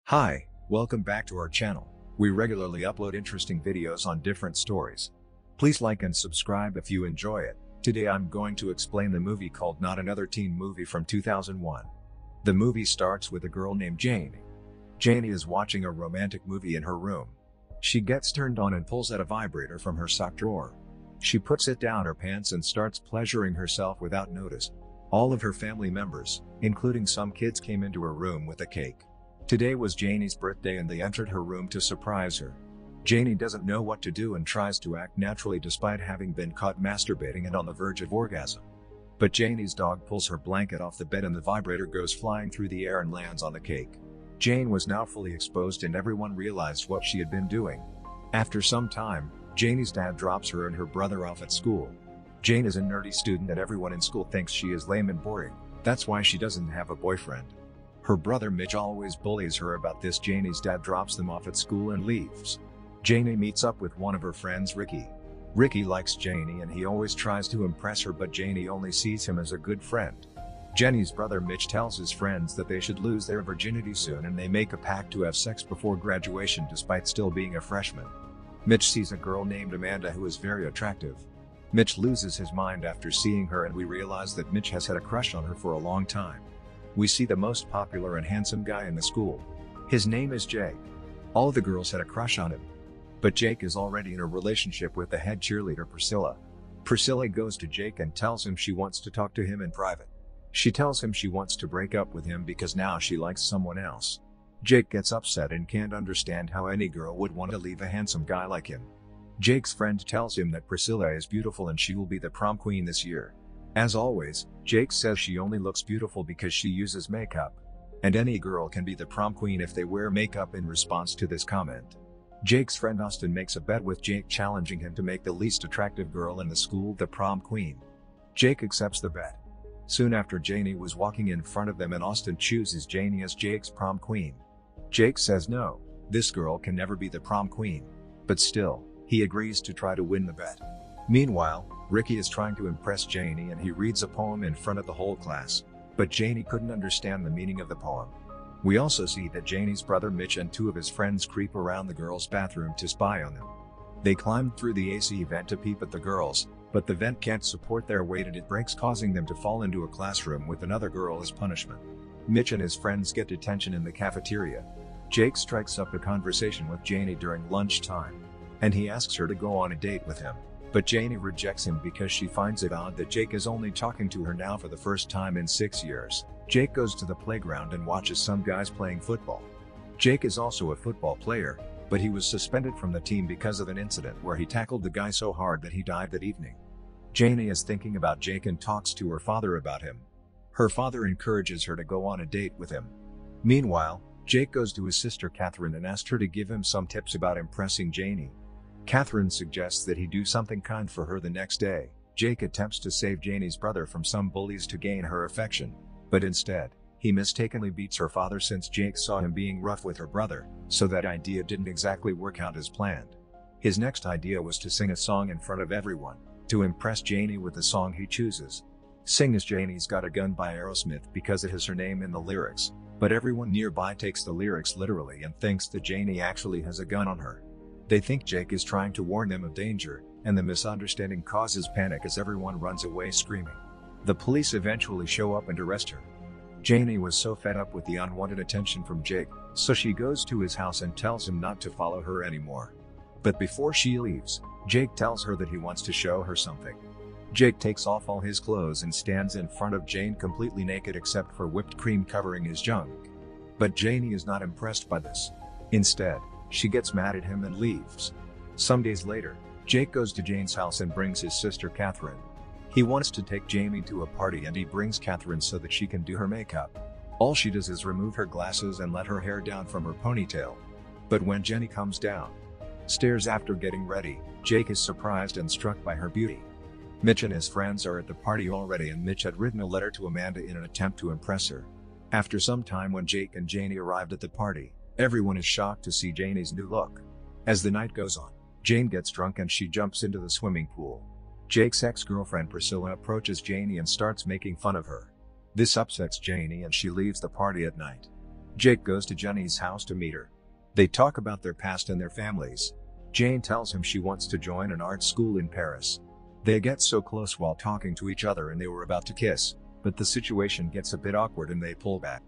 Hi, welcome back to our channel. We regularly upload interesting videos on different stories. Please like and subscribe if you enjoy it. Today I'm going to explain the movie called Not Another Teen Movie from 2001. The movie starts with a girl named Janie. Janie is watching a romantic movie in her room. She gets turned on and pulls out a vibrator from her sock drawer. She puts it down her pants and starts pleasuring herself without notice. All of her family members, including some kids, came into her room with a cake. Today was Janie's birthday and they entered her room to surprise her. Janie doesn't know what to do and tries to act naturally despite having been caught masturbating and on the verge of orgasm. But Janie's dog pulls her blanket off the bed and the vibrator goes flying through the air and lands on the cake. Jane was now fully exposed and everyone realized what she had been doing. After some time, Janie's dad drops her and her brother off at school. Jane is a nerdy student and everyone in school thinks she is lame and boring. That's why she doesn't have a boyfriend. Her brother Mitch always bullies her about this. Janie's dad drops them off at school and leaves. Janie meets up with one of her friends, Ricky. Ricky likes Janie and he always tries to impress her, but Janie only sees him as a good friend. Jenny's brother Mitch tells his friends that they should lose their virginity soon and they make a pact to have sex before graduation despite still being a freshman. Mitch sees a girl named Amanda who is very attractive. Mitch loses his mind after seeing her and we realize that Mitch has had a crush on her for a long time. We see the most popular and handsome guy in the school. His name is Jake. All the girls had a crush on him. But Jake is already in a relationship with the head cheerleader Priscilla. Priscilla goes to Jake and tells him she wants to talk to him in private. She tells him she wants to break up with him because now she likes someone else. Jake gets upset and can't understand how any girl would want to leave a handsome guy like him. Jake's friend tells him that Priscilla is beautiful and she will be the prom queen this year. As always, Jake says she only looks beautiful because she uses makeup. And any girl can be the prom queen if they wear makeup. In response to this comment, Jake's friend Austin makes a bet with Jake, challenging him to make the least attractive girl in the school the prom queen. Jake accepts the bet. Soon after, Janie was walking in front of them and Austin chooses Janie as Jake's prom queen. Jake says no, this girl can never be the prom queen. But still, he agrees to try to win the bet. Meanwhile, Ricky is trying to impress Janie and he reads a poem in front of the whole class, but Janie couldn't understand the meaning of the poem. We also see that Janie's brother Mitch and two of his friends creep around the girls' bathroom to spy on them. They climb through the AC vent to peep at the girls, but the vent can't support their weight and it breaks, causing them to fall into a classroom with another girl as punishment. Mitch and his friends get detention in the cafeteria. Jake strikes up a conversation with Janie during lunchtime, and he asks her to go on a date with him. But Janie rejects him because she finds it odd that Jake is only talking to her now for the first time in 6 years. Jake goes to the playground and watches some guys playing football. Jake is also a football player, but he was suspended from the team because of an incident where he tackled the guy so hard that he died that evening. Janie is thinking about Jake and talks to her father about him. Her father encourages her to go on a date with him. Meanwhile, Jake goes to his sister Catherine and asks her to give him some tips about impressing Janie. Catherine suggests that he do something kind for her the next day. Jake attempts to save Janie's brother from some bullies to gain her affection, but instead, he mistakenly beats her father since Jake saw him being rough with her brother, so that idea didn't exactly work out as planned. His next idea was to sing a song in front of everyone, to impress Janie with the song he chooses. Sing is Janie's Got a Gun by Aerosmith because it has her name in the lyrics, but everyone nearby takes the lyrics literally and thinks that Janie actually has a gun on her. They think Jake is trying to warn them of danger, and the misunderstanding causes panic as everyone runs away screaming. The police eventually show up and arrest her. Janie was so fed up with the unwanted attention from Jake, so she goes to his house and tells him not to follow her anymore. But before she leaves, Jake tells her that he wants to show her something. Jake takes off all his clothes and stands in front of Jane completely naked except for whipped cream covering his junk. But Janie is not impressed by this. Instead, she gets mad at him and leaves. Some days later, Jake goes to Jane's house and brings his sister Catherine. He wants to take Jamie to a party and he brings Catherine so that she can do her makeup. All she does is remove her glasses and let her hair down from her ponytail. But when Jenny comes down stairs after getting ready, Jake is surprised and struck by her beauty. Mitch and his friends are at the party already and Mitch had written a letter to Amanda in an attempt to impress her. After some time, when Jake and Janie arrived at the party, everyone is shocked to see Janie's new look. As the night goes on, Jane gets drunk and she jumps into the swimming pool. Jake's ex-girlfriend Priscilla approaches Janie and starts making fun of her. This upsets Janie and she leaves the party at night. Jake goes to Jenny's house to meet her. They talk about their past and their families. Jane tells him she wants to join an art school in Paris. They get so close while talking to each other and they were about to kiss, but the situation gets a bit awkward and they pull back.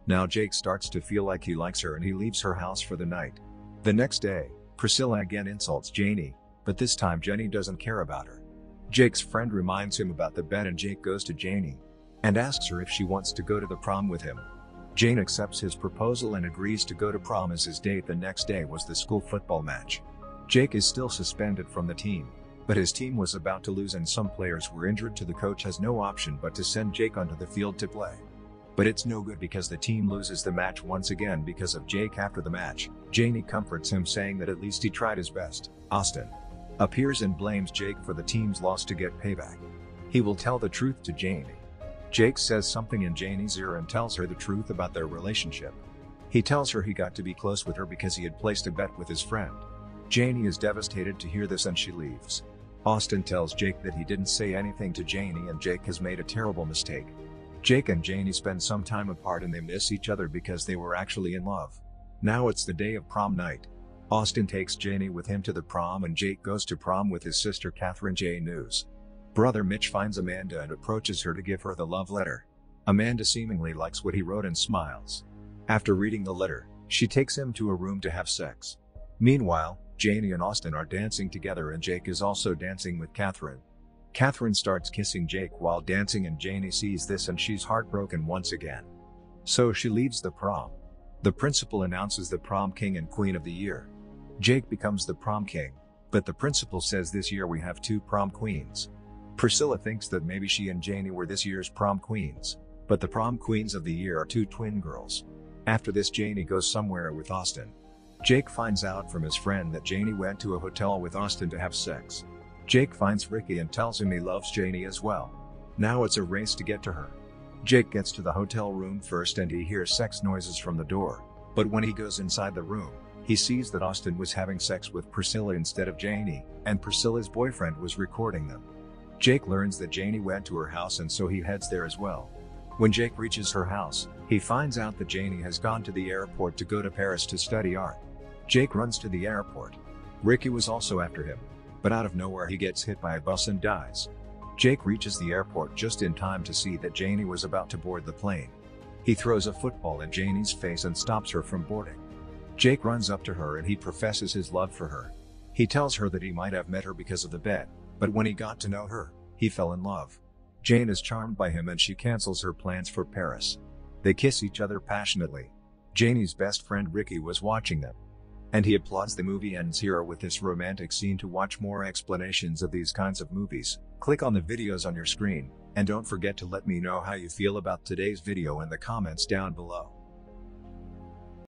Now Jake starts to feel like he likes her and he leaves her house for the night. The next day, Priscilla again insults Janie, but this time Jenny doesn't care about her. Jake's friend reminds him about the bet and Jake goes to Janie and asks her if she wants to go to the prom with him. Jane accepts his proposal and agrees to go to prom as his date. The next day was the school football match. Jake is still suspended from the team, but his team was about to lose and some players were injured, so the coach has no option but to send Jake onto the field to play. But it's no good because the team loses the match once again because of Jake. After the match, Janie comforts him saying that at least he tried his best. Austin appears and blames Jake for the team's loss to get payback. He will tell the truth to Janie. Jake says something in Janie's ear and tells her the truth about their relationship. He tells her he got to be close with her because he had placed a bet with his friend. Janie is devastated to hear this and she leaves. Austin tells Jake that he didn't say anything to Janie and Jake has made a terrible mistake. Jake and Janie spend some time apart and they miss each other because they were actually in love. Now it's the day of prom night. Austin takes Janie with him to the prom and Jake goes to prom with his sister Catherine. J News. Brother Mitch finds Amanda and approaches her to give her the love letter. Amanda seemingly likes what he wrote and smiles. After reading the letter, she takes him to a room to have sex. Meanwhile, Janie and Austin are dancing together and Jake is also dancing with Catherine. Catherine starts kissing Jake while dancing and Janie sees this and she's heartbroken once again. So she leaves the prom. The principal announces the prom king and queen of the year. Jake becomes the prom king, but the principal says this year we have 2 prom queens. Priscilla thinks that maybe she and Janie were this year's prom queens, but the prom queens of the year are 2 twin girls. After this, Janie goes somewhere with Austin. Jake finds out from his friend that Janie went to a hotel with Austin to have sex. Jake finds Ricky and tells him he loves Janie as well. Now it's a race to get to her. Jake gets to the hotel room first and he hears sex noises from the door, but when he goes inside the room, he sees that Austin was having sex with Priscilla instead of Janie, and Priscilla's boyfriend was recording them. Jake learns that Janie went to her house and so he heads there as well. When Jake reaches her house, he finds out that Janie has gone to the airport to go to Paris to study art. Jake runs to the airport. Ricky was also after him, but out of nowhere he gets hit by a bus and dies. Jake reaches the airport just in time to see that Janie was about to board the plane. He throws a football in Janie's face and stops her from boarding. Jake runs up to her and he professes his love for her. He tells her that he might have met her because of the bet, but when he got to know her, he fell in love. Jane is charmed by him and she cancels her plans for Paris. They kiss each other passionately. Janie's best friend Ricky was watching them, and he applauds. The movie ends here with this romantic scene. To watch more explanations of these kinds of movies, click on the videos on your screen, and don't forget to let me know how you feel about today's video in the comments down below.